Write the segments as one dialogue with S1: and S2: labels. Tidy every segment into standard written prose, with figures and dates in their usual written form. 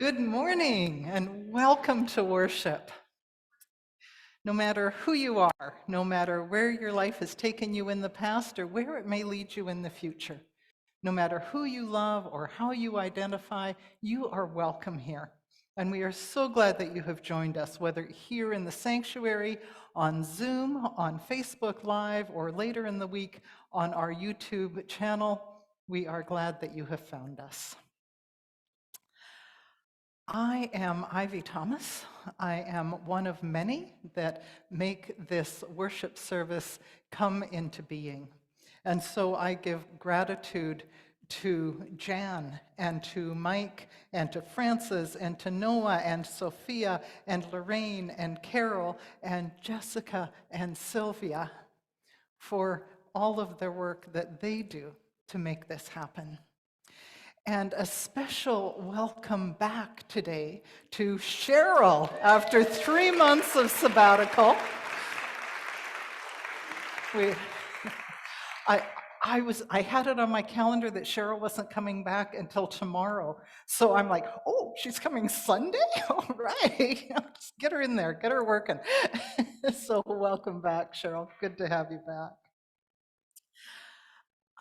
S1: Good morning and welcome to worship. No matter who you are, no matter where your life has taken you in the past or where it may lead you in the future, no matter who you love or how you identify, you are welcome here. And we are so glad that you have joined us, whether here in the sanctuary, on Zoom, on Facebook Live, or later in the week on our YouTube channel. We are glad that you have found us. I am Ivy Thomas. I am one of many that make this worship service come into being. And so I give gratitude to Jan and to Mike and to Francis and to Noah and Sophia and Lorraine and Carol and Jessica and Sylvia for all of their work that they do to make this happen. And a special welcome back today to Cheryl after 3 months of sabbatical. I had it on my calendar that Cheryl wasn't coming back until tomorrow. So I'm like, oh, she's coming Sunday? All right. Just get her in there, get her working. So welcome back, Cheryl. Good to have you back.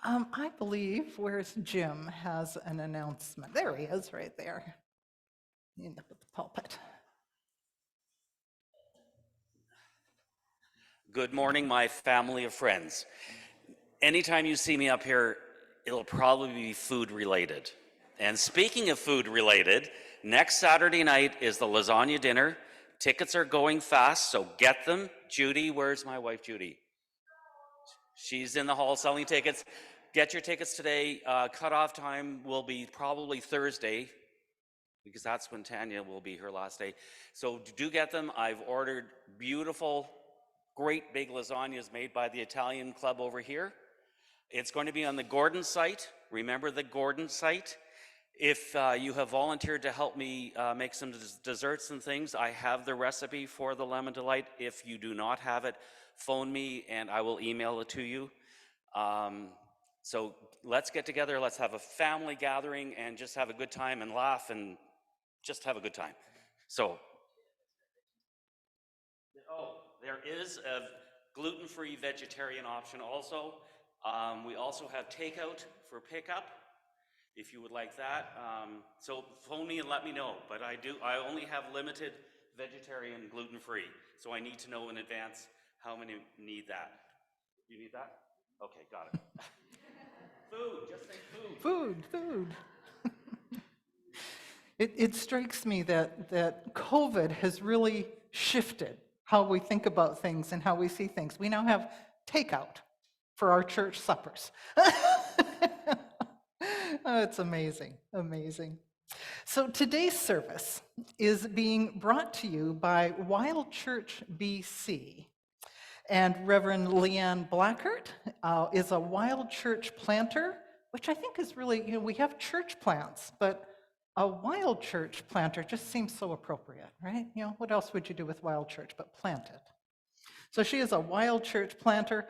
S1: I believe, where's Jim, has an announcement. There he is, right there, in the pulpit.
S2: Good morning, my family of friends. Anytime you see me up here, it'll probably be food related. And speaking of food related, next Saturday night is the lasagna dinner. Tickets are going fast, so get them. Judy, where's my wife, Judy? She's in the hall selling tickets. Get your tickets today. Cutoff time will be probably Thursday, because that's when Tanya will be her last day. So do get them. I've ordered beautiful, great big lasagnas made by the Italian club over here. It's going to be on the Gordon site. Remember the Gordon site? If you have volunteered to help me make some desserts and things, I have the recipe for the lemon delight. If you do not have it, phone me and I will email it to you. So let's get together, let's have a family gathering and just have a good time and laugh and just have a good time. So, there is a gluten-free vegetarian option also. We also have takeout for pickup, if you would like that. So phone me and let me know, but I only have limited vegetarian gluten-free, so I need to know in advance how many need that. You need that? Okay, got it. Food, just say food.
S1: Food. It strikes me that COVID has really shifted how we think about things and how we see things. We now have takeout for our church suppers. Oh, it's amazing. So today's service is being brought to you by Wild Church BC. And Reverend Leanne Blackert is a Wild Church planter, which I think is really, we have church plants, but a wild church planter just seems so appropriate, right? What else would you do with wild church but plant it? So she is a wild church planter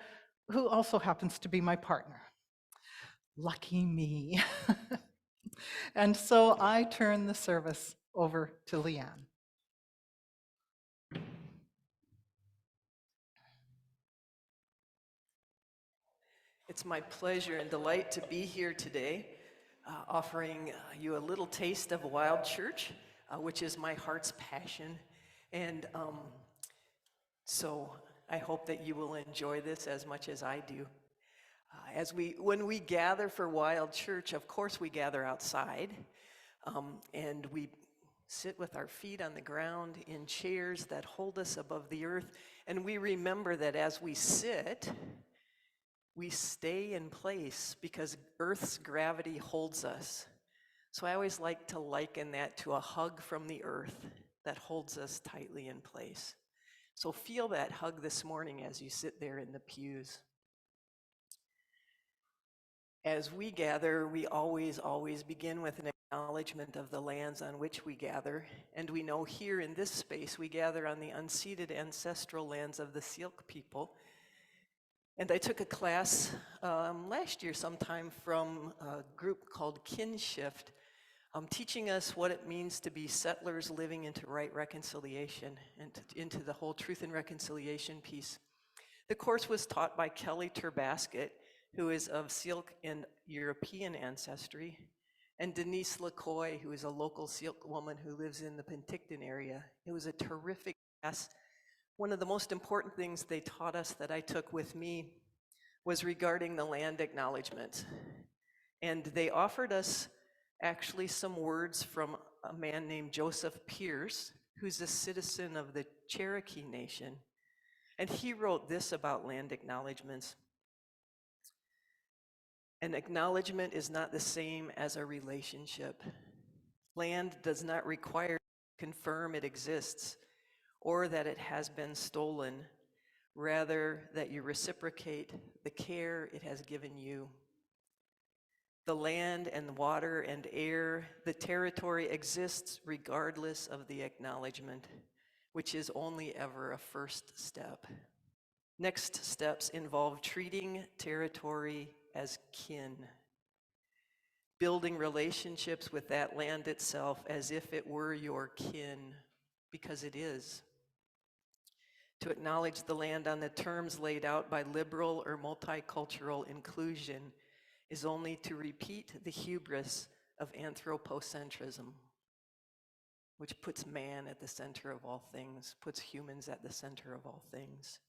S1: who also happens to be my partner. Lucky me. And so I turn the service over to Leanne.
S3: It's my pleasure and delight to be here today, offering you a little taste of Wild Church, which is my heart's passion. And so I hope that you will enjoy this as much as I do. When we gather for Wild Church, of course we gather outside, and we sit with our feet on the ground in chairs that hold us above the earth, and we remember that as we sit, we stay in place because Earth's gravity holds us. So I always like to liken that to a hug from the earth that holds us tightly in place. So feel that hug this morning as you sit there in the pews. As we gather, we always begin with an acknowledgement of the lands on which we gather. And we know here in this space, we gather on the unceded ancestral lands of the Syilx people. And I took a class last year sometime from a group called Kinshift, teaching us what it means to be settlers living into right reconciliation and into the whole truth and reconciliation piece. The course was taught by Kelly Turbasket, who is of Silk and European ancestry, and Denise LaCoy, who is a local Silk woman who lives in the Penticton area. It was a terrific class. One of the most important things they taught us that I took with me was regarding the land acknowledgement. And they offered us actually some words from a man named Joseph Pierce, who's a citizen of the Cherokee Nation. And he wrote this about land acknowledgements. An acknowledgement is not the same as a relationship. Land does not require to confirm it exists or that it has been stolen, rather that you reciprocate the care it has given you. The land and water and air, the territory exists regardless of the acknowledgement, which is only ever a first step. Next steps involve treating territory as kin, building relationships with that land itself as if it were your kin, because it is. To acknowledge the land on the terms laid out by liberal or multicultural inclusion is only to repeat the hubris of anthropocentrism, which puts man at the center of all things, puts humans at the center of all things.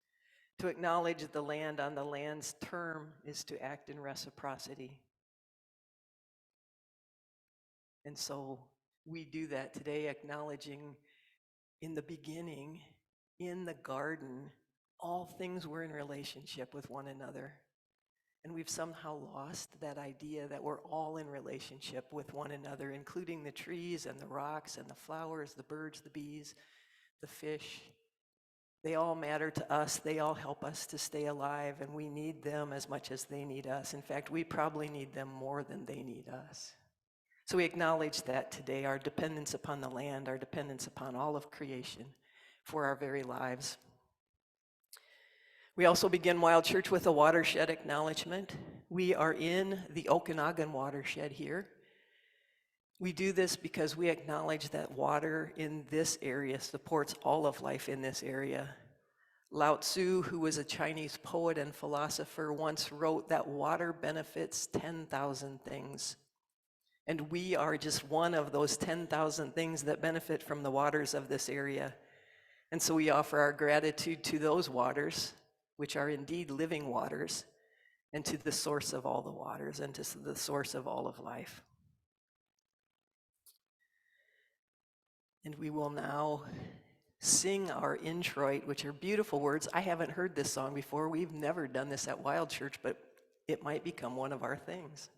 S3: To acknowledge the land on the land's term is to act in reciprocity. And so we do that today, acknowledging in the beginning, in the garden, all things were in relationship with one another. And we've somehow lost that idea that we're all in relationship with one another, including the trees and the rocks and the flowers, the birds, the bees, the fish. They all matter to us. They all help us to stay alive, and we need them as much as they need us. In fact, we probably need them more than they need us. So we acknowledge that today, our dependence upon the land, our dependence upon all of creation for our very lives. We also begin Wild Church with a watershed acknowledgement. We are in the Okanagan watershed here. We do this because we acknowledge that water in this area supports all of life in this area. Lao Tzu, who was a Chinese poet and philosopher, once wrote that water benefits 10,000 things. And we are just one of those 10,000 things that benefit from the waters of this area. And so we offer our gratitude to those waters, which are indeed living waters, and to the source of all the waters, and to the source of all of life. And we will now sing our introit, which are beautiful words. I haven't heard this song before. We've never done this at Wild Church, but it might become one of our things.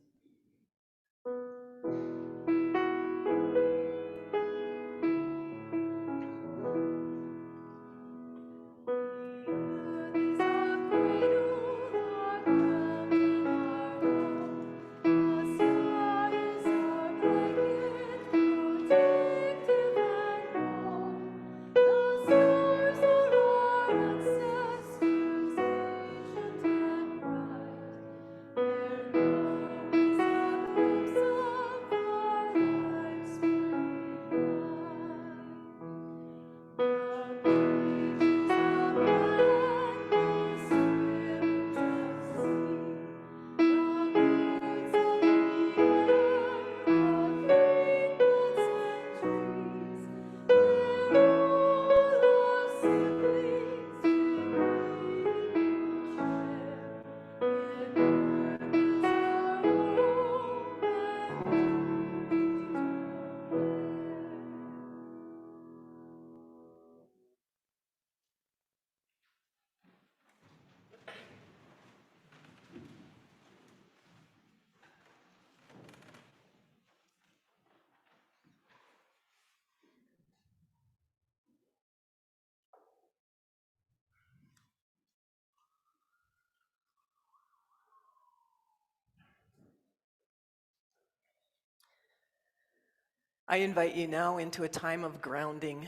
S3: I invite you now into a time of grounding.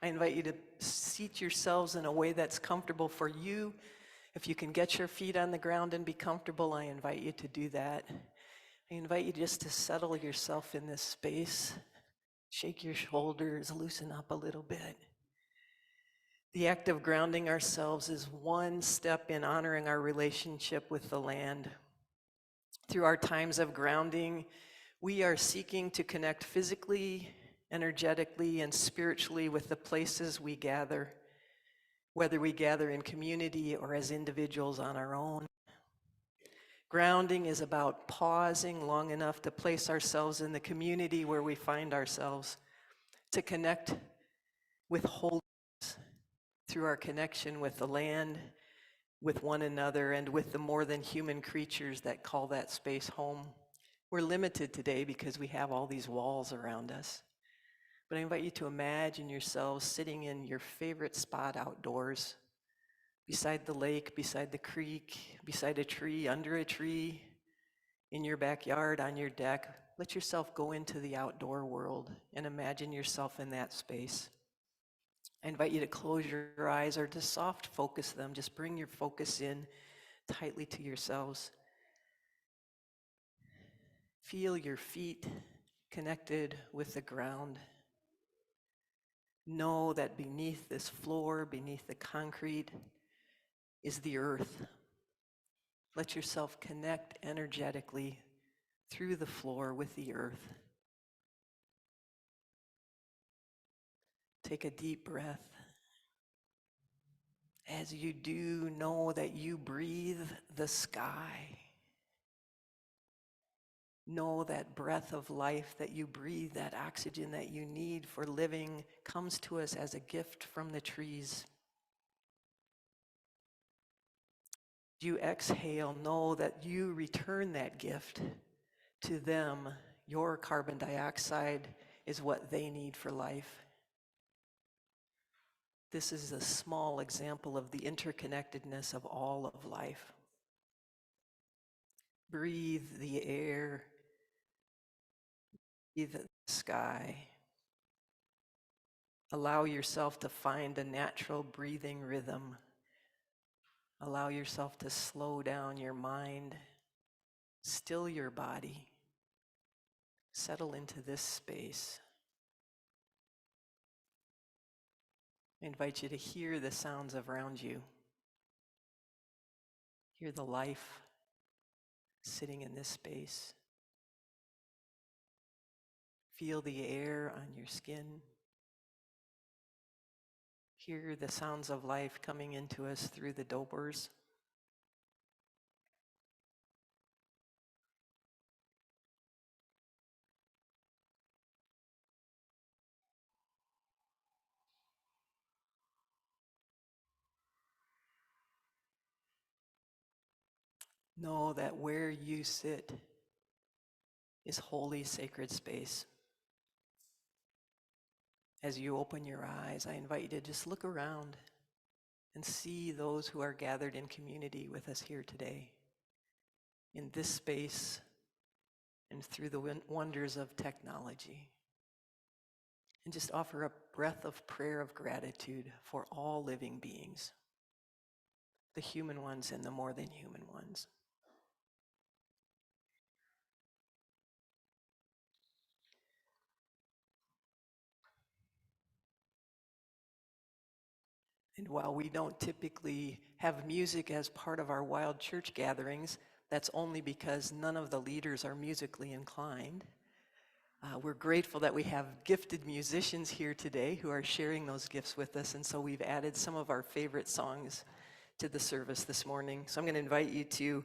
S3: I invite you to seat yourselves in a way that's comfortable for you. If you can get your feet on the ground and be comfortable, I invite you to do that. I invite you just to settle yourself in this space. Shake your shoulders, loosen up a little bit. The act of grounding ourselves is one step in honoring our relationship with the land. Through our times of grounding, we are seeking to connect physically, energetically, and spiritually with the places we gather, whether we gather in community or as individuals on our own. Grounding is about pausing long enough to place ourselves in the community where we find ourselves, to connect with wholeness through our connection with the land, with one another, and with the more than human creatures that call that space home. We're limited today because we have all these walls around us. But I invite you to imagine yourselves sitting in your favorite spot outdoors, beside the lake, beside the creek, beside a tree, under a tree, in your backyard, on your deck. Let yourself go into the outdoor world and imagine yourself in that space. I invite you to close your eyes or to soft focus them. Just bring your focus in tightly to yourselves. Feel your feet connected with the ground. Know that beneath this floor, beneath the concrete, is the earth. Let yourself connect energetically through the floor with the earth. Take a deep breath. As you do, know that you breathe the sky. Know that breath of life that you breathe, that oxygen that you need for living, comes to us as a gift from the trees. You exhale, know that you return that gift to them. Your carbon dioxide is what they need for life. This is a small example of the interconnectedness of all of life. Breathe the air, breathe the sky. Allow yourself to find a natural breathing rhythm. Allow yourself to slow down your mind, still your body, settle into this space. I invite you to hear the sounds around you. Hear the life sitting in this space. Feel the air on your skin. Hear the sounds of life coming into us through the doors. Know that where you sit is holy, sacred space. As you open your eyes, I invite you to just look around and see those who are gathered in community with us here today, in this space and through the wonders of technology. And just offer a breath of prayer of gratitude for all living beings, the human ones and the more than human ones. And while we don't typically have music as part of our wild church gatherings, that's only because none of the leaders are musically inclined. We're grateful that we have gifted musicians here today who are sharing those gifts with us, and so we've added some of our favorite songs to the service this morning. So I'm going to invite you to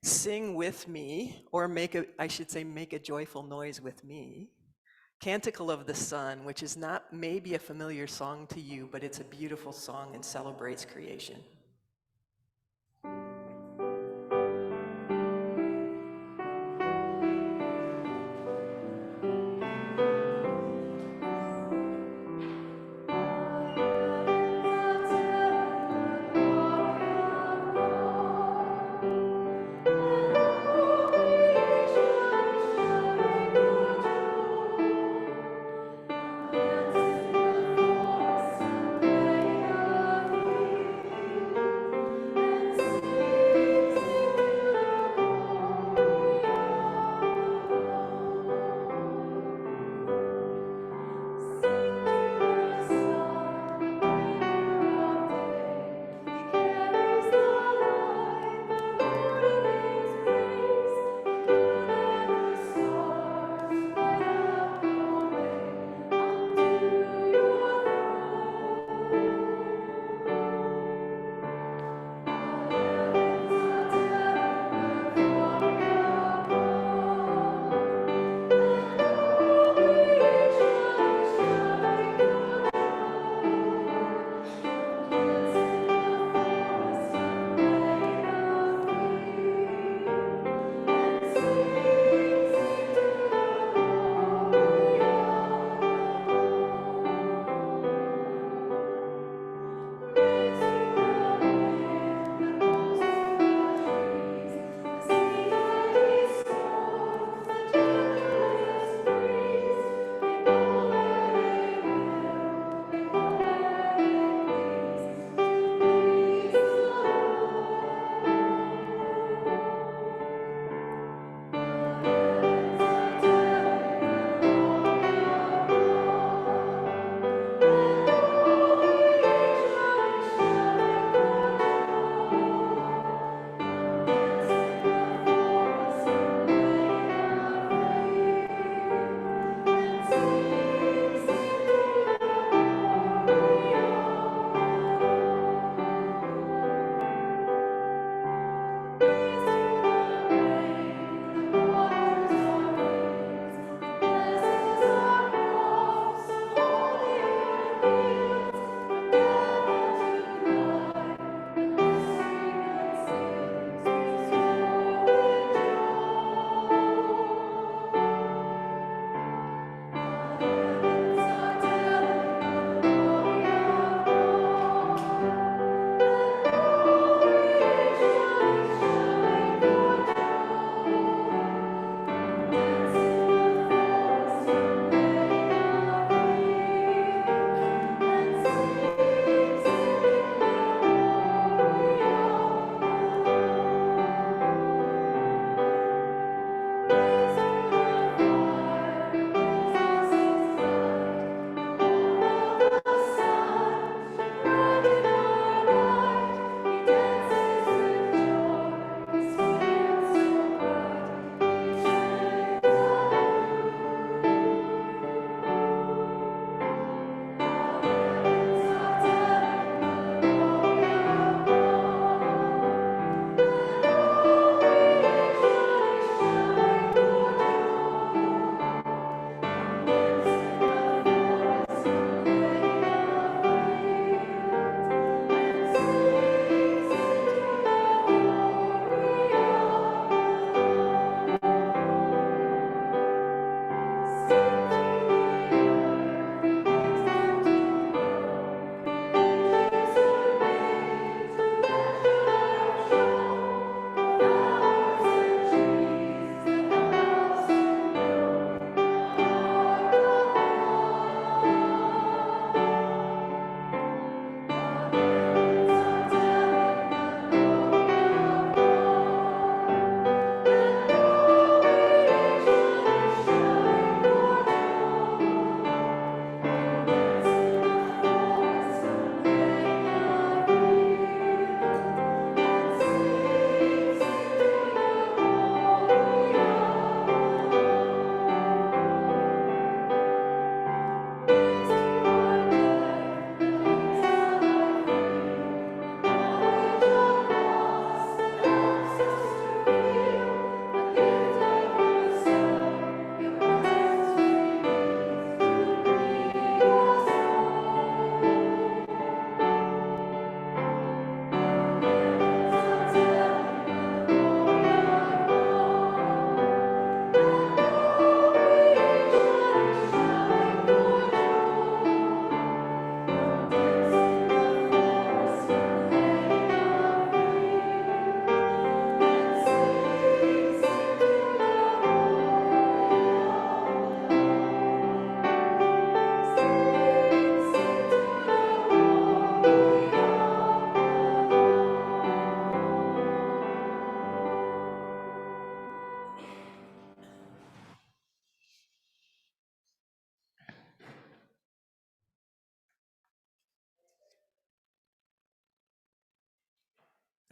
S3: sing with me, or make a joyful noise with me. Canticle of the Sun, which is not maybe a familiar song to you, but it's a beautiful song and celebrates creation.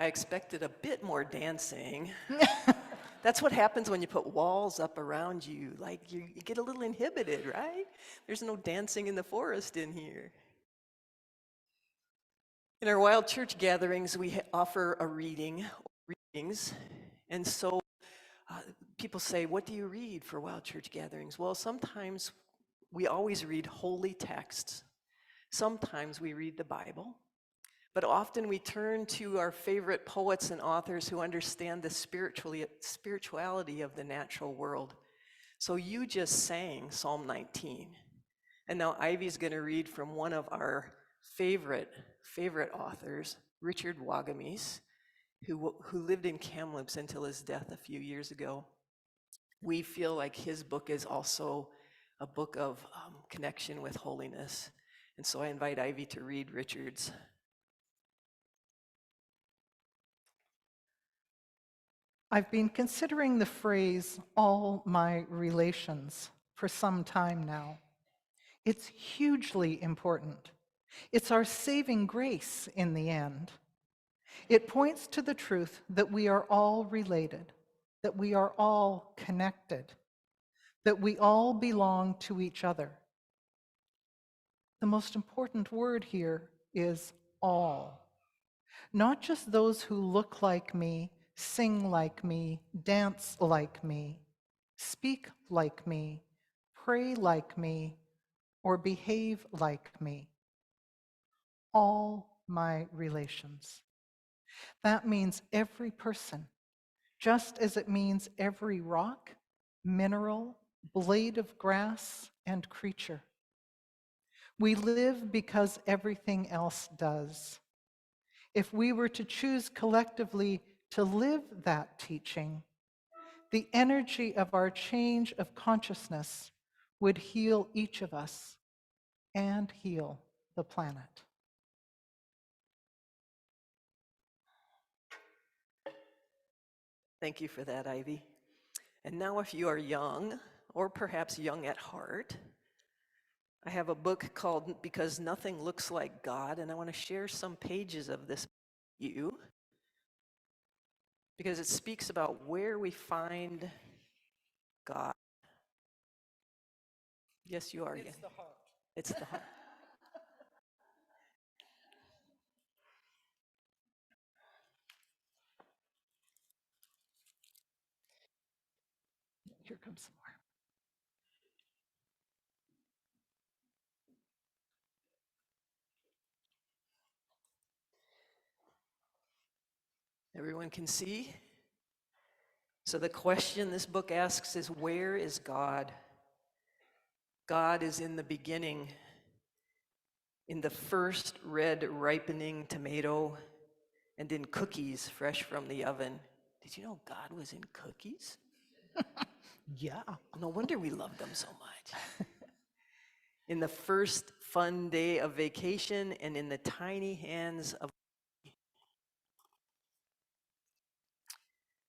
S3: I expected a bit more dancing. That's what happens when you put walls up around you. Like you get a little inhibited, right? There's no dancing in the forest in here. In our wild church gatherings, we offer a reading, readings. And so people say, what do you read for wild church gatherings? Well, sometimes we always read holy texts. Sometimes we read the Bible. But often we turn to our favorite poets and authors who understand the spirituality of the natural world. So you just sang Psalm 19. And now Ivy's going to read from one of our favorite authors, Richard Wagamis, who lived in Kamloops until his death a few years ago. We feel like his book is also a book of connection with holiness. And so I invite Ivy to read Richard's.
S1: I've been considering the phrase, all my relations, for some time now. It's hugely important. It's our saving grace in the end. It points to the truth that we are all related, that we are all connected, that we all belong to each other. The most important word here is all. Not just those who look like me, sing like me, dance like me, speak like me, pray like me, or behave like me. All my relations. That means every person, just as it means every rock, mineral, blade of grass, and creature. We live because everything else does. If we were to choose collectively to live that teaching, the energy of our change of consciousness would heal each of us and heal the planet.
S3: Thank you for that, Ivy. And now if you are young, or perhaps young at heart, I have a book called Because Nothing Looks Like God, and I want to share some pages of this with you because it speaks about where we find God. Yes, you are.
S1: It's the heart.
S3: It's the heart.
S1: Here comes some more.
S3: Everyone can see? So the question this book asks is, where is God? God is in the beginning, in the first red ripening tomato, and in cookies fresh from the oven. Did you know God was in cookies?
S1: Yeah.
S3: No wonder we love them so much. In the first fun day of vacation and in the tiny hands of...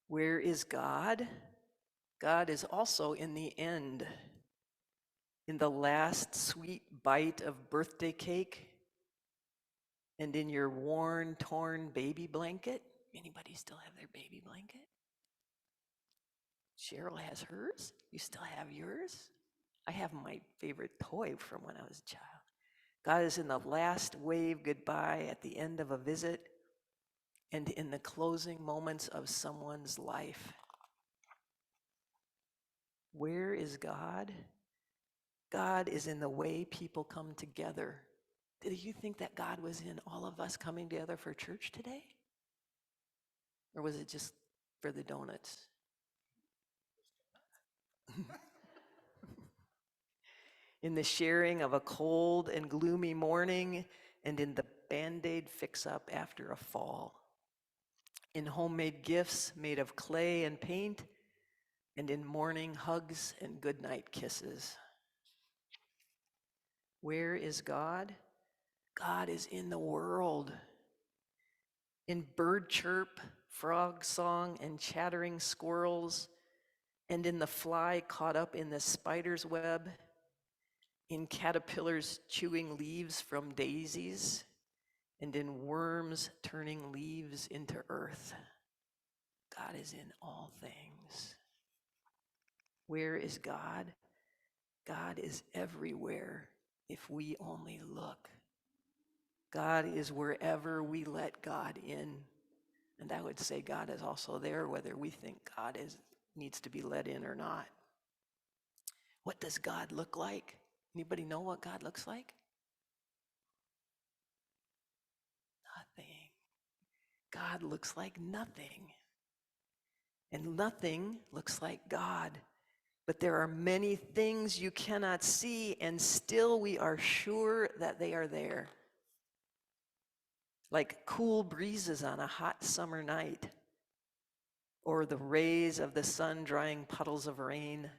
S3: Where is God? God is also in the end, in the last sweet bite of birthday cake, and in your worn, torn baby blanket. Anybody still have their baby blanket? Cheryl has hers. You still have yours? I have my favorite toy from when I was a child. God is in the last wave goodbye at the end of a visit and in the closing moments of someone's life. Where is God? God is in the way people come together. Did you think that God was in all of us coming together for church today? Or was it just for the donuts? In the sharing of a cold and gloomy morning, and in the Band-Aid fix-up after a fall. In homemade gifts made of clay and paint, and in morning hugs and goodnight kisses. Where is God? God is in the world. In bird chirp, frog song, and chattering squirrels, and in the fly caught up in the spider's web, in caterpillars chewing leaves from daisies, and in worms turning leaves into earth. God is in all things. Where is God? God is everywhere if we only look. God is wherever we let God in. And I would say God is also there whether we think God needs to be let in or not. What does God look like? Anybody know what God looks like? Nothing. God looks like nothing. And nothing looks like God. But there are many things you cannot see, and still we are sure that they are there. Like cool breezes on a hot summer night, or the rays of the sun drying puddles of rain,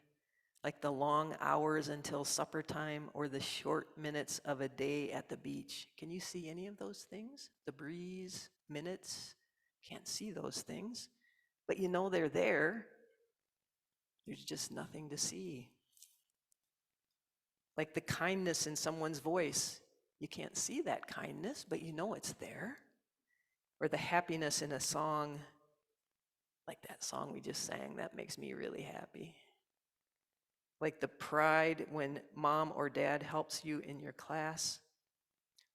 S3: like the long hours until supper time, or the short minutes of a day at the beach. Can you see any of those things? The breeze, minutes, can't see those things, but you know they're there. There's just nothing to see. Like the kindness in someone's voice. You can't see that kindness, but you know it's there. Or the happiness in a song, like that song we just sang, that makes me really happy. Like the pride when mom or dad helps you in your class,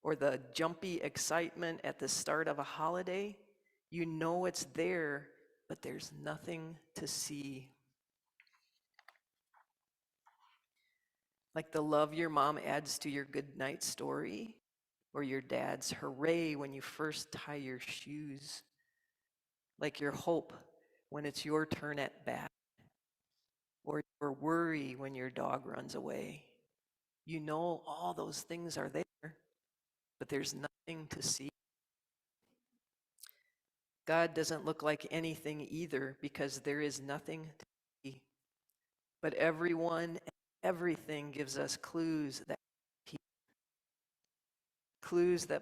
S3: or the jumpy excitement at the start of a holiday. You know it's there, but there's nothing to see. Like the love your mom adds to your good night story, or your dad's hooray when you first tie your shoes. Like your hope when it's your turn at bat, or your worry when your dog runs away. You know all those things are there, but there's nothing to see. God doesn't look like anything either, because there is nothing to see. But everyone and everything gives us clues that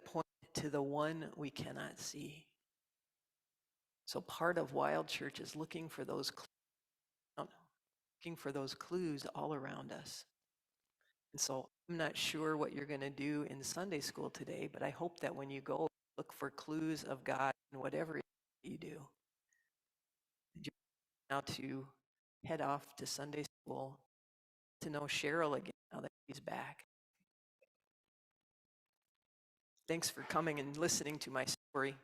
S3: point to the one we cannot see. So part of Wild Church is looking for those clues all around us. And so I'm not sure what you're going to do in Sunday school today, but I hope that when you go, look for clues of God in whatever you do. Now to head off to Sunday school to know Cheryl again now that he's back. Thanks for coming and listening to my story.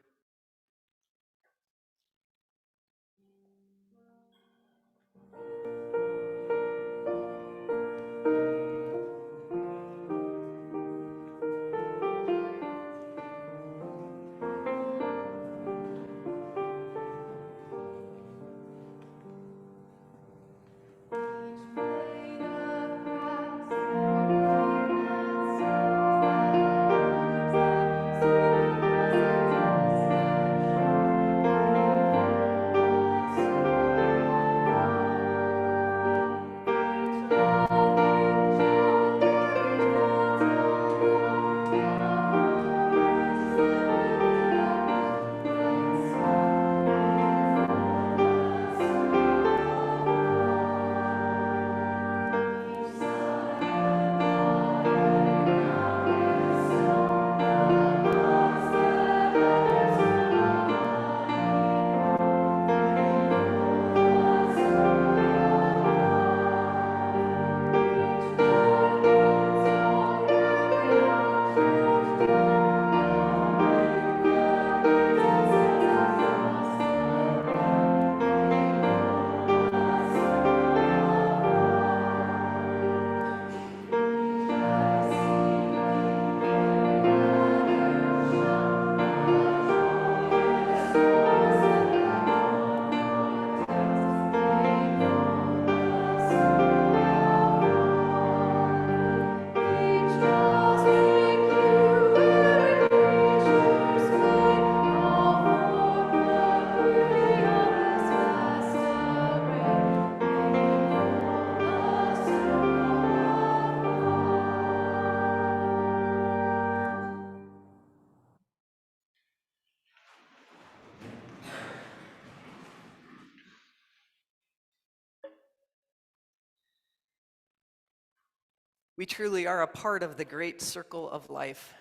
S3: We truly are a part of the great circle of life,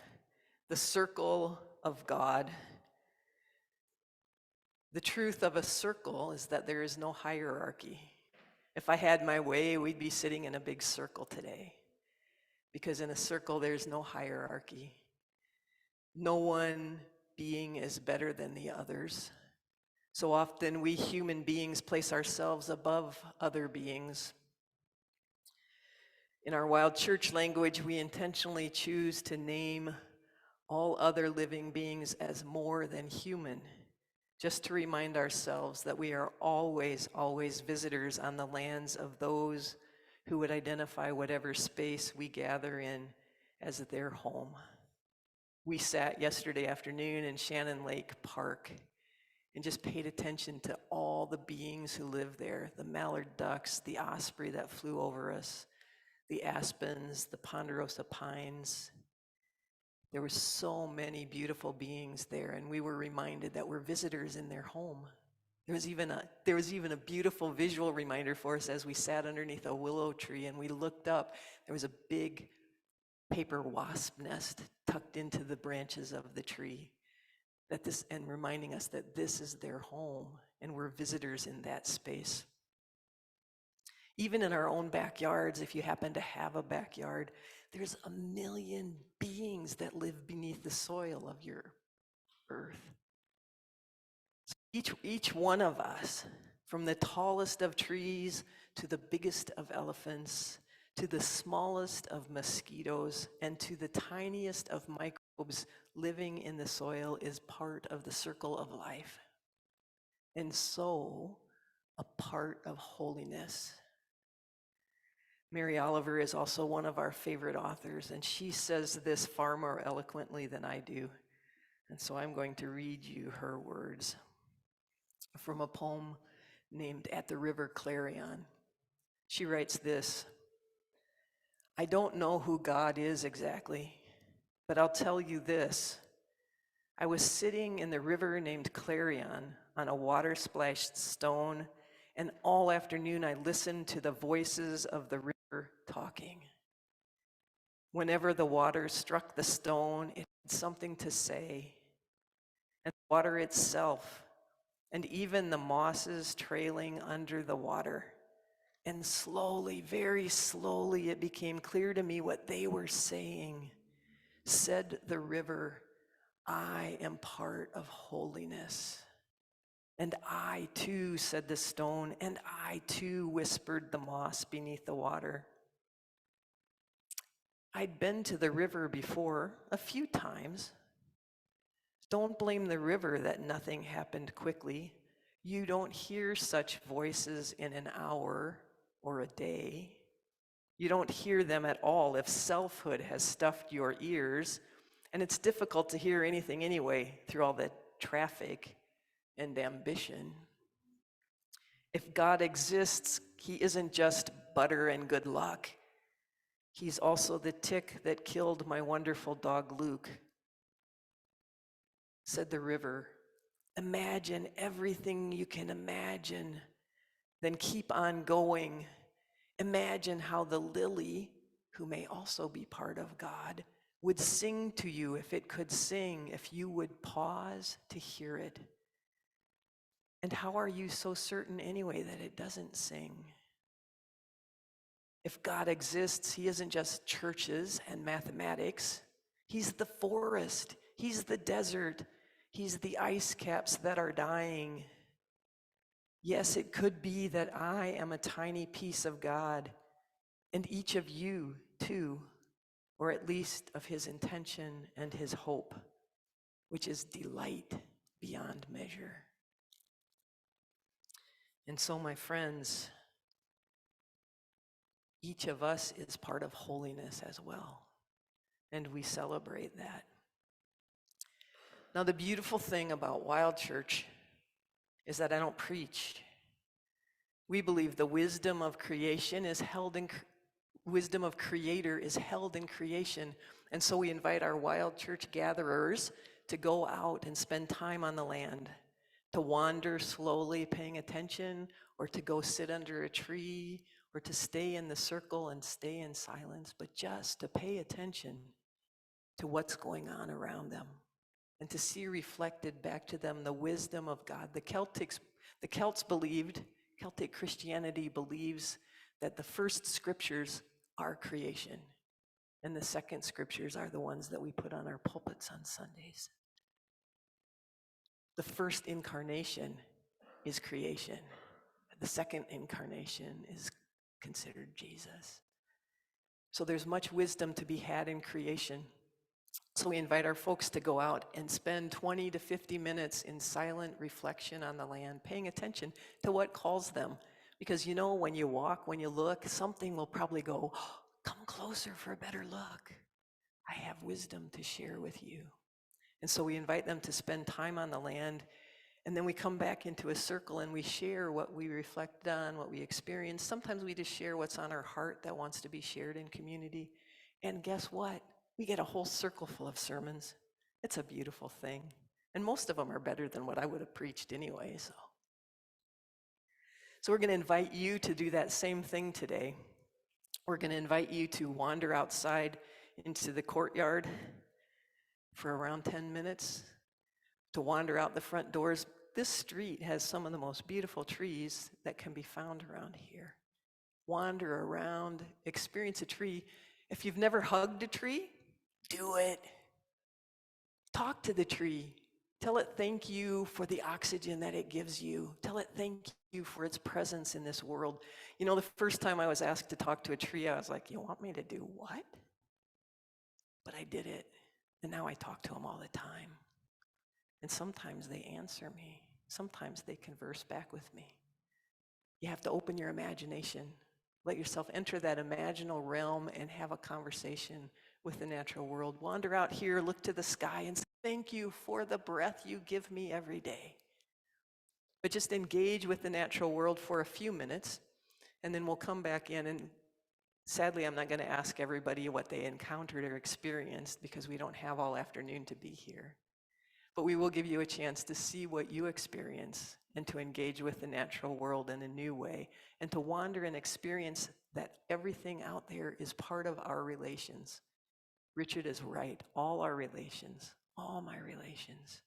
S3: the circle of God. The truth of a circle is that there is no hierarchy. If I had my way, we'd be sitting in a big circle today. Because in a circle, there's no hierarchy. No one being is better than the others. So often we human beings place ourselves above other beings. In our wild church language, we intentionally choose to name all other living beings as more than human, just to remind ourselves that we are always, always visitors on the lands of those who would identify whatever space we gather in as their home. We sat yesterday afternoon in Shannon Lake Park and just paid attention to all the beings who live there, the mallard ducks, the osprey that flew over us, the aspens, the ponderosa pines. There were so many beautiful beings there, and we were reminded that we're visitors in their home. There was even a beautiful visual reminder for us as we sat underneath a willow tree and we looked up. There was a big paper wasp nest tucked into the branches of the tree, and reminding us that this is their home and we're visitors in that space. Even in our own backyards, if you happen to have a backyard, there's a million beings that live beneath the soil of your earth. Each one of us, from the tallest of trees to the biggest of elephants, to the smallest of mosquitoes, and to the tiniest of microbes living in the soil, is part of the circle of life, and so a part of holiness. Mary Oliver is also one of our favorite authors, and she says this far more eloquently than I do. And so I'm going to read you her words from a poem named At the River Clarion. She writes this: I don't know who God is exactly, but I'll tell you this. I was sitting in the river named Clarion on a water-splashed stone, and all afternoon I listened to the voices of the river talking. Whenever the water struck the stone, it had something to say. And the water itself, and even the mosses trailing under the water. And slowly, very slowly, it became clear to me what they were saying. Said the river, I am part of holiness. And I too, said the stone, and I too, whispered the moss beneath the water. I'd been to the river before, a few times. Don't blame the river that nothing happened quickly. You don't hear such voices in an hour or a day. You don't hear them at all if selfhood has stuffed your ears, and it's difficult to hear anything anyway through all the traffic and ambition. If God exists, he isn't just butter and good luck. He's also the tick that killed my wonderful dog Luke. Said the river, imagine everything you can imagine, then keep on going. Imagine how the lily, who may also be part of God, would sing to you if it could sing, if you would pause to hear it. And how are you so certain anyway that it doesn't sing? If God exists, he isn't just churches and mathematics. He's the forest. He's the desert. He's the ice caps that are dying. Yes, it could be that I am a tiny piece of God, and each of you too, or at least of his intention and his hope, which is delight beyond measure. And so, my friends, each of us is part of holiness as well, and we celebrate that. Now, the beautiful thing about Wild Church is that I don't preach. We believe the wisdom of creation is held in wisdom of creator is held in creation, and so we invite our Wild Church gatherers to go out and spend time on the land, to wander slowly paying attention, or to go sit under a tree, or to stay in the circle and stay in silence, but just to pay attention to what's going on around them and to see reflected back to them the wisdom of God. The Celts believed, Celtic Christianity believes that the first scriptures are creation, and the second scriptures are the ones that we put on our pulpits on Sundays. The first incarnation is creation. The second incarnation is considered Jesus. So there's much wisdom to be had in creation. So we invite our folks to go out and spend 20 to 50 minutes in silent reflection on the land, paying attention to what calls them. Because you know, when you walk, when you look, something will probably go, oh, come closer for a better look. I have wisdom to share with you. And so we invite them to spend time on the land, and then we come back into a circle and we share what we reflect on, what we experience. Sometimes we just share what's on our heart that wants to be shared in community. And guess what? We get a whole circle full of sermons. It's a beautiful thing. And most of them are better than what I would have preached anyway. So we're going to invite you to do that same thing today. We're going to invite you to wander outside into the courtyard for around 10 minutes, to wander out the front doors. This street has some of the most beautiful trees that can be found around here. Wander around, experience a tree. If you've never hugged a tree, do it. Talk to the tree. Tell it thank you for the oxygen that it gives you. Tell it thank you for its presence in this world. You know, the first time I was asked to talk to a tree, I was like, you want me to do what? But I did it. And now I talk to them all the time. And sometimes they answer me. Sometimes they converse back with me. You have to open your imagination. Let yourself enter that imaginal realm and have a conversation with the natural world. Wander out here, look to the sky, and say, thank you for the breath you give me every day. But just engage with the natural world for a few minutes, and then we'll come back in. And sadly, I'm not going to ask everybody what they encountered or experienced because we don't have all afternoon to be here. But we will give you a chance to see what you experience and to engage with the natural world in a new way and to wander and experience that everything out there is part of our relations. Richard is right. All our relations, all my relations.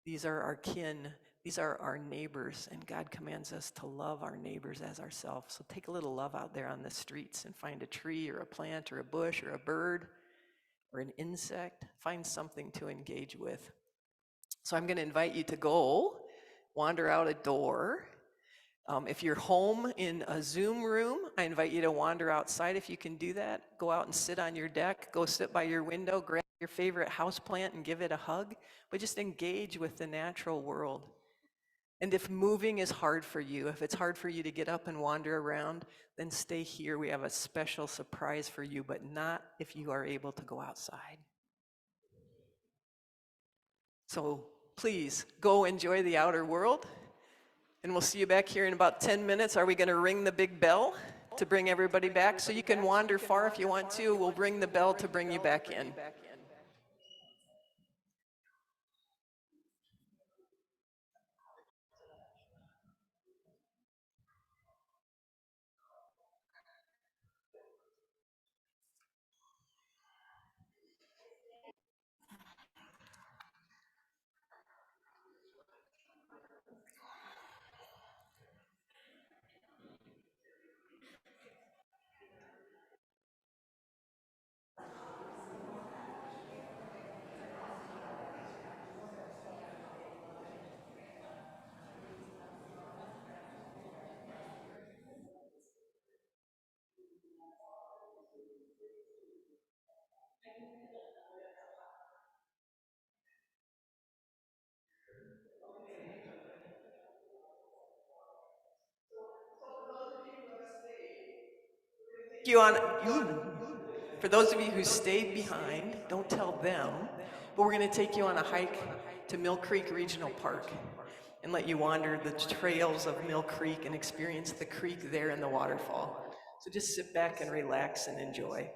S3: These are our kin. These are our neighbors, and God commands us to love our neighbors as ourselves. So take a little love out there on the streets and find a tree or a plant or a bush or a bird or an insect. Find something to engage with. So I'm going to invite you to go wander out a door. If you're home in a Zoom room, I invite you to wander outside if you can do that. Go out and sit on your deck. Go sit by your window. Grab your favorite houseplant and give it a hug. But just engage with the natural world. And if moving is hard for you, if it's hard for you to get up and wander around, then stay here. We have a special surprise for you, but not if you are able to go outside. So please go enjoy the outer world. And we'll see you back here in about 10 minutes. Are we going to ring the big bell to bring everybody back? So you can wander far if you want to. We'll ring the bell to bring you back in. For those of you who stayed behind, don't tell them, but we're going to take you on a hike to Mill Creek Regional Park and let you wander the trails of Mill Creek and experience the creek there and the waterfall. So just sit back and relax and enjoy.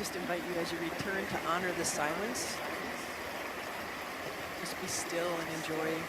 S3: just invite you as you return to honor the silence. Just be still and enjoy.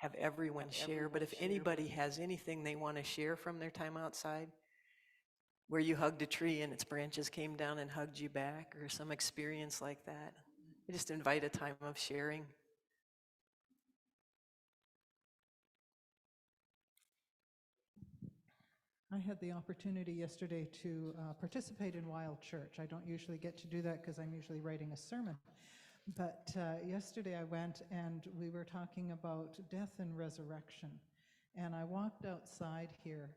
S3: have everyone share, but if anybody has anything they want to share from their time outside, where you hugged a tree and its branches came down and hugged you back, or some experience like that, I just invite a time of sharing.
S1: I had the opportunity yesterday to participate in Wild Church. I don't usually get to do that because I'm usually writing a sermon. But yesterday I went and we were talking about death and resurrection. And I walked outside here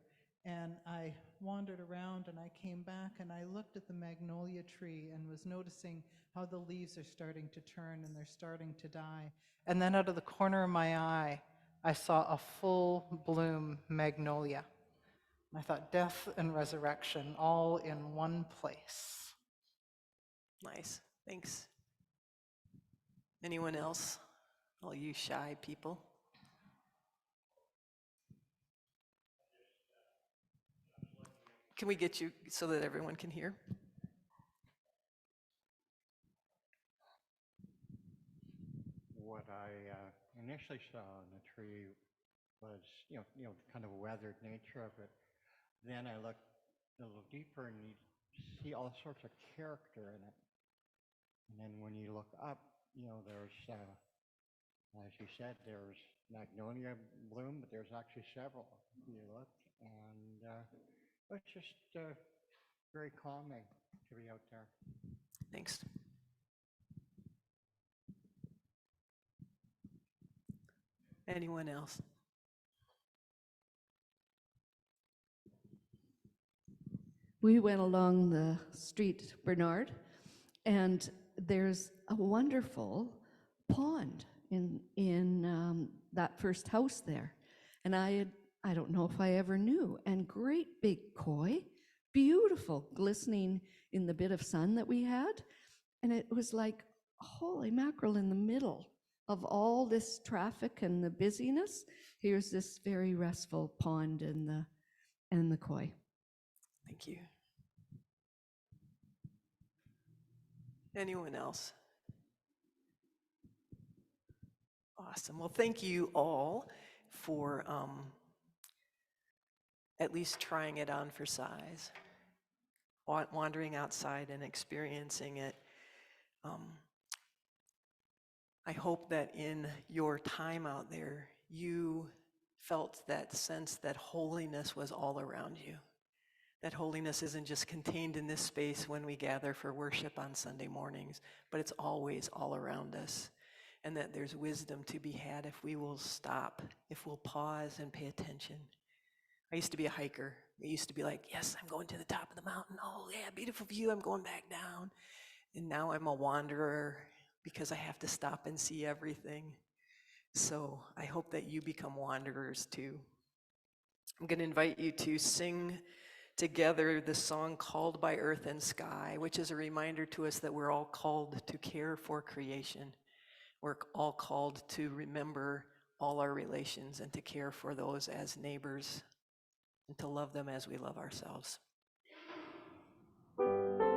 S1: and I wandered around and I came back and I looked at the magnolia tree and was noticing how the leaves are starting to turn and they're starting to die. And then out of the corner of my eye, I saw a full bloom magnolia. I thought death and resurrection all in one place.
S3: Nice, thanks. Anyone else? All you shy people. Can we get you so that everyone can hear?
S4: What I initially saw in the tree was, kind of a weathered nature of it. Then I looked a little deeper and you see all sorts of character in it. And then when you look up, there's, as you said, there's magnolia bloom, but there's actually several. You look, and it's just very calming to be out there.
S3: Thanks. Anyone else?
S5: We went along the street, Bernard, and there's a wonderful pond in that first house there. And I don't know if I ever knew, and great big koi, beautiful, glistening in the bit of sun that we had. And it was like, holy mackerel, in the middle of all this traffic and the busyness, here's this very restful pond and the koi.
S3: Thank you. Anyone else? Awesome. Well, thank you all for at least trying it on for size, wandering outside and experiencing it. I hope that in your time out there, you felt that sense that holiness was all around you. That holiness isn't just contained in this space when we gather for worship on Sunday mornings, but it's always all around us. And that there's wisdom to be had if we will stop, if we'll pause and pay attention. I used to be a hiker. I used to be like, yes, I'm going to the top of the mountain. Oh yeah, beautiful view, I'm going back down. And now I'm a wanderer because I have to stop and see everything. So I hope that you become wanderers too. I'm going to invite you to sing together the song Called by Earth and Sky, which is a reminder to us that we're all called to care for creation. We're all called to remember all our relations and to care for those as neighbors and to love them as we love ourselves.
S6: This is our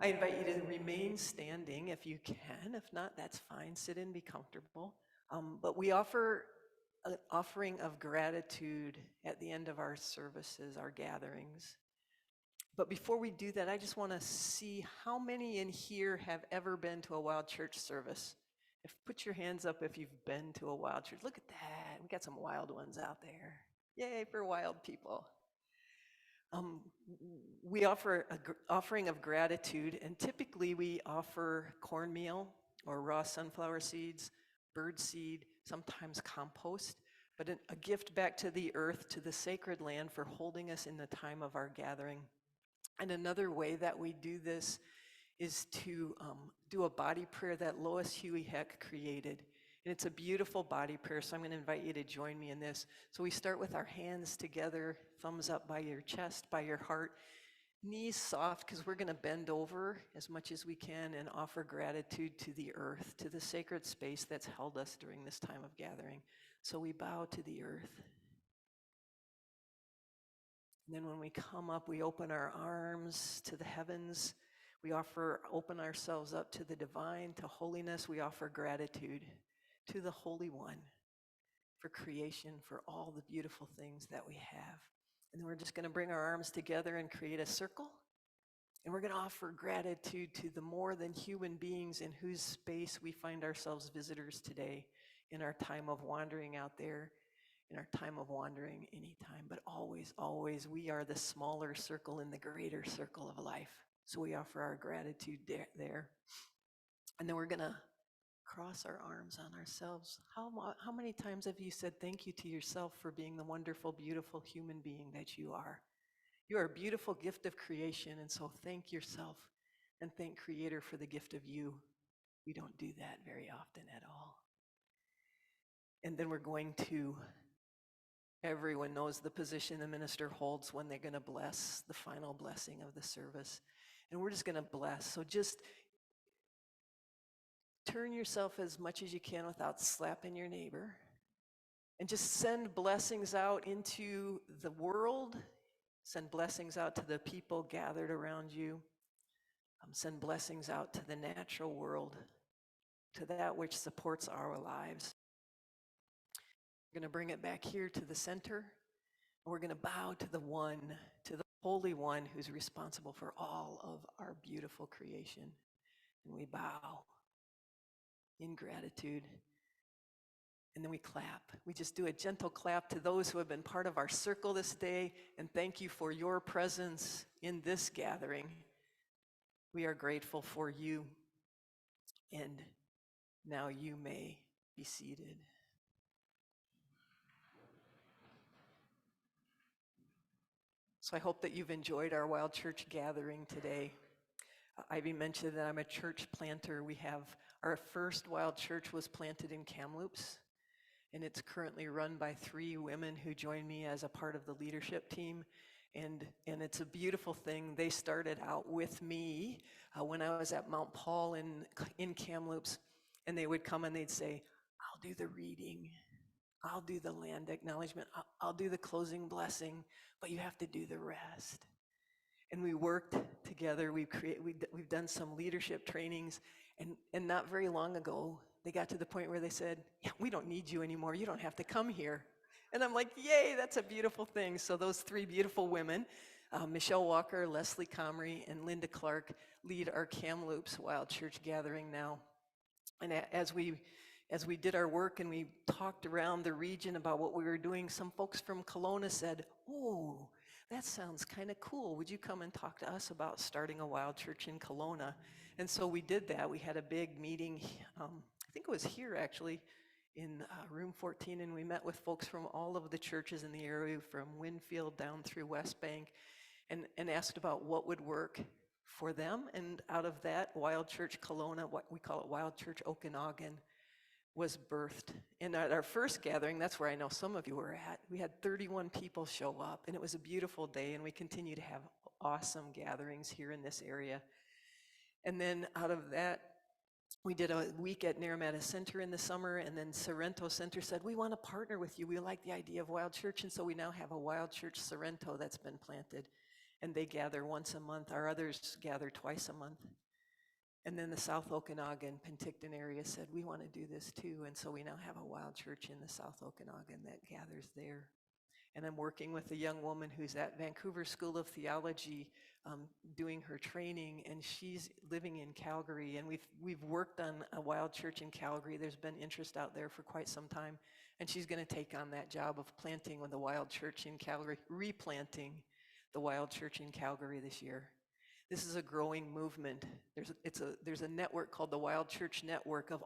S3: I invite you to remain standing if you can. If not, that's fine. Sit and be comfortable. But we offer an offering of gratitude at the end of our services, our gatherings. But before we do that, I just want to see how many in here have ever been to a Wild Church service. Put your hands up if you've been to a Wild Church. Look at that. We got some wild ones out there. Yay for wild people. We offer an offering of gratitude, and typically we offer cornmeal or raw sunflower seeds, bird seed, sometimes compost, but a gift back to the earth, to the sacred land for holding us in the time of our gathering. And another way that we do this is to do a body prayer that Lois Huey Heck created. And it's a beautiful body prayer, so I'm going to invite you to join me in this. So we start with our hands together, thumbs up by your chest, by your heart, knees soft, because we're going to bend over as much as we can and offer gratitude to the earth, to the sacred space that's held us during this time of gathering. So we bow to the earth. And then when we come up, we open our arms to the heavens. We open ourselves up to the divine, to holiness. We offer gratitude to the Holy One for creation, for all the beautiful things that we have. And then we're just going to bring our arms together and create a circle. And we're going to offer gratitude to the more than human beings in whose space we find ourselves visitors today in our time of wandering out there, in our time of wandering anytime. But always, always, we are the smaller circle in the greater circle of life. So we offer our gratitude there. And then we're going to cross our arms on ourselves. How many times have you said thank you to yourself for being the wonderful, beautiful human being that you are? You are a beautiful gift of creation, and so thank yourself and thank Creator for the gift of you. We don't do that very often at all. And then we're going to, everyone knows the position the minister holds when they're going to bless, the final blessing of the service. And we're just going to bless. So just turn yourself as much as you can without slapping your neighbor, and just send blessings out into the world, send blessings out to the people gathered around you, send blessings out to the natural world, to that which supports our lives. We're going to bring it back here to the center, and we're going to bow to the one, to the Holy One who's responsible for all of our beautiful creation. And we bow in gratitude. And then we clap. We just do a gentle clap to those who have been part of our circle this day, and thank you for your presence in this gathering. We are grateful for you, and now you may be seated. So I hope that you've enjoyed our Wild Church gathering today. Ivy mentioned that I'm a church planter. Our first Wild Church was planted in Kamloops, and it's currently run by 3 women who joined me as a part of the leadership team. And it's a beautiful thing. They started out with me when I was at Mount Paul in Kamloops, and they would come and they'd say, I'll do the reading, I'll do the land acknowledgement, I'll do the closing blessing, but you have to do the rest. And we worked together. We've done some leadership trainings, and not very long ago, they got to the point where they said, yeah, we don't need you anymore. You don't have to come here. And I'm like, yay, that's a beautiful thing. So those 3 beautiful women, Michelle Walker, Leslie Comrie, and Linda Clark, lead our Kamloops Wild Church gathering now. And as we did our work and we talked around the region about what we were doing, some folks from Kelowna said, oh, that sounds kind of cool. Would you come and talk to us about starting a Wild Church in Kelowna? And so we did that. We had a big meeting, I think it was here actually, in room 14, and we met with folks from all of the churches in the area, from Winfield down through West Bank, and asked about what would work for them. And out of that, Wild Church Kelowna, what we call it Wild Church Okanagan, was birthed. And at our first gathering, that's where I know some of you were at, we had 31 people show up, and it was a beautiful day, and we continue to have awesome gatherings here in this area. And then out of that, we did a week at Naramata Center in the summer, and then Sorrento Center said, we want to partner with you. We like the idea of Wild Church, and so we now have a Wild Church Sorrento that's been planted. and they gather once a month. Our others gather twice a month. And then the South Okanagan, Penticton area said, we want to do this too. And so we now have a wild church in the South Okanagan that gathers there. And I'm working with a young woman who's at Vancouver School of Theology doing her training, and she's living in Calgary. And we've worked on a wild church in Calgary. There's been interest out there for quite some time. And she's going to take on that job of planting with the wild church in Calgary, replanting the wild church in Calgary this year. This is a growing movement. There's a network called the Wild Church Network of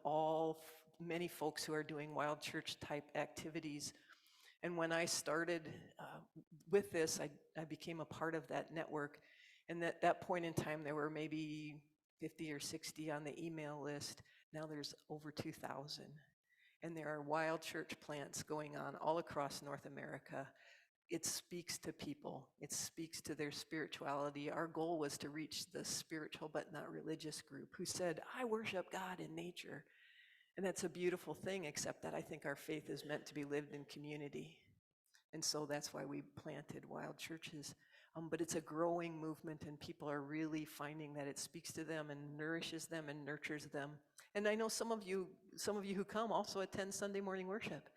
S3: many folks who are doing wild church type activities. And when I started with this, I became a part of that network. And at that point in time, there were maybe 50 or 60 on the email list. Now there's over 2,000. And there are wild church plants going on all across North America. It speaks to people. It speaks to their spirituality. Our goal was to reach the spiritual but not religious group who said, I worship God in nature. And that's a beautiful thing, except that I think our faith is meant to be lived in community. And so that's why we planted wild churches. But it's a growing movement, and people are really finding that it speaks to them and nourishes them and nurtures them. And I know some of you who come also attend Sunday morning worship.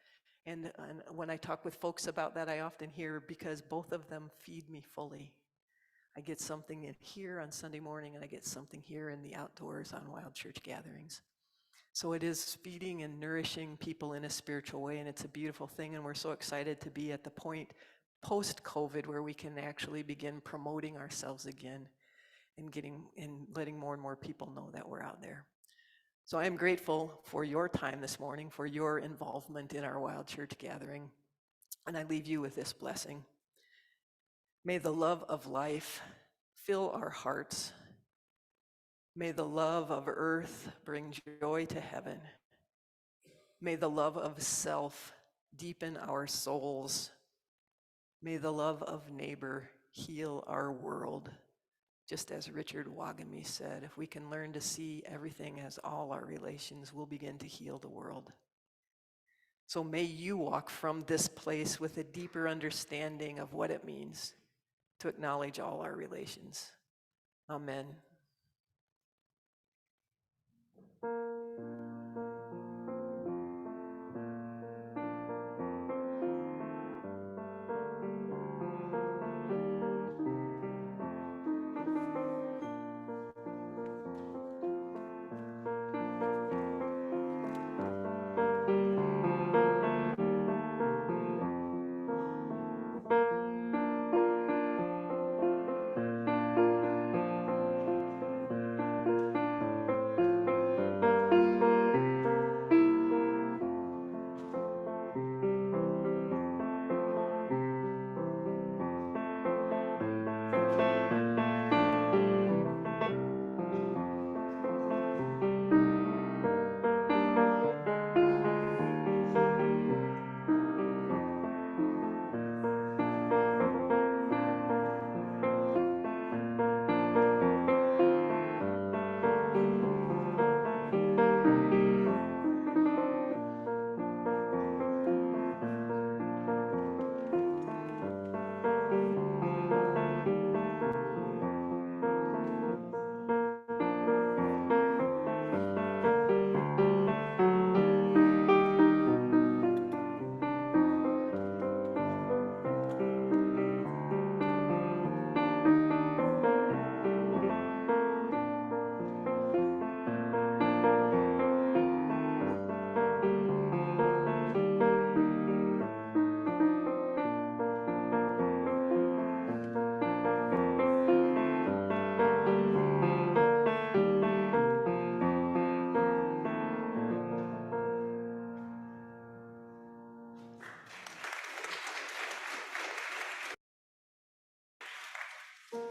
S3: And when I talk with folks about that, I often hear, because both of them feed me fully. I get something in here on Sunday morning, and I get something here in the outdoors on wild church gatherings. So it is feeding and nourishing people in a spiritual way, and it's a beautiful thing, and we're so excited to be at the point post-COVID where we can actually begin promoting ourselves again and letting more and more people know that we're out there. So I am grateful for your time this morning, for your involvement in our wild church gathering, and I leave you with this blessing. May the love of life fill our hearts. May the love of earth bring joy to heaven. May the love of self deepen our souls. May the love of neighbor heal our world. Just as Richard Wagamy said, if we can learn to see everything as all our relations, we'll begin to heal the world. So may you walk from this place with a deeper understanding of what it means to acknowledge all our relations. Amen.